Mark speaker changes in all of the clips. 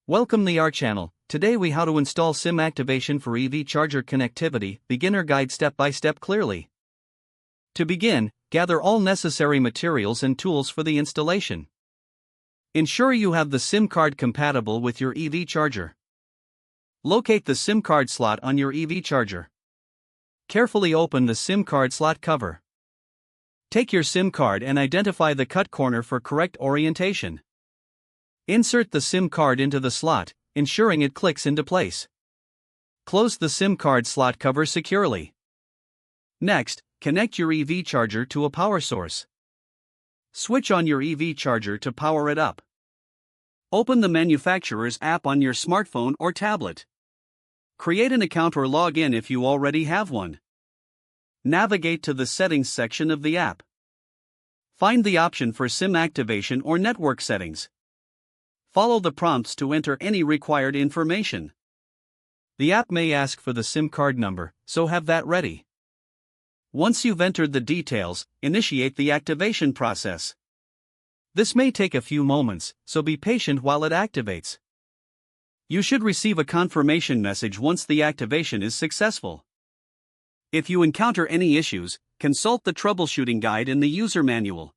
Speaker 1: Welcome to our channel. Today we how to install SIM activation for EV charger connectivity, beginner guide step by step clearly. To begin, gather all necessary materials and tools for the installation. Ensure you have the SIM card compatible with your EV charger. Locate the SIM card slot on your EV charger. Carefully open the SIM card slot cover. Take your SIM card and identify the cut corner for correct orientation. Insert the SIM card into the slot, ensuring it clicks into place. Close the SIM card slot cover securely. Next, connect your EV charger to a power source. Switch on your EV charger to power it up. Open the manufacturer's app on your smartphone or tablet. Create an account or log in if you already have one. Navigate to the settings section of the app. Find the option for SIM activation or network settings. Follow the prompts to enter any required information. The app may ask for the SIM card number, so have that ready. Once you've entered the details, initiate the activation process. This may take a few moments, so be patient while it activates. You should receive a confirmation message once the activation is successful. If you encounter any issues, consult the troubleshooting guide in the user manual.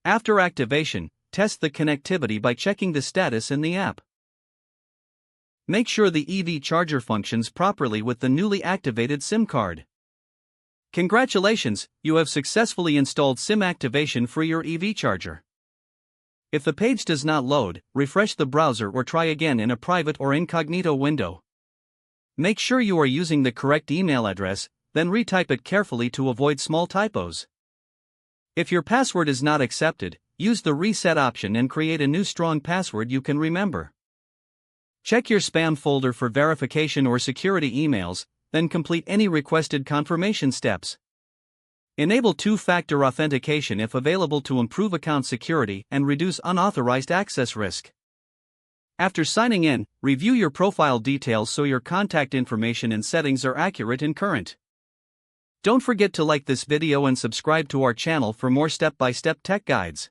Speaker 1: After activation, test the connectivity by checking the status in the app. Make sure the EV charger functions properly with the newly activated SIM card. Congratulations, you have successfully installed SIM activation for your EV charger. If the page does not load, refresh the browser or try again in a private or incognito window. Make sure you are using the correct email address, then retype it carefully to avoid small typos. If your password is not accepted, use the reset option and create a new strong password you can remember. Check your spam folder for verification or security emails, then complete any requested confirmation steps. Enable two-factor authentication if available to improve account security and reduce unauthorized access risk. After signing in, review your profile details so your contact information and settings are accurate and current. Don't forget to like this video and subscribe to our channel for more step-by-step tech guides.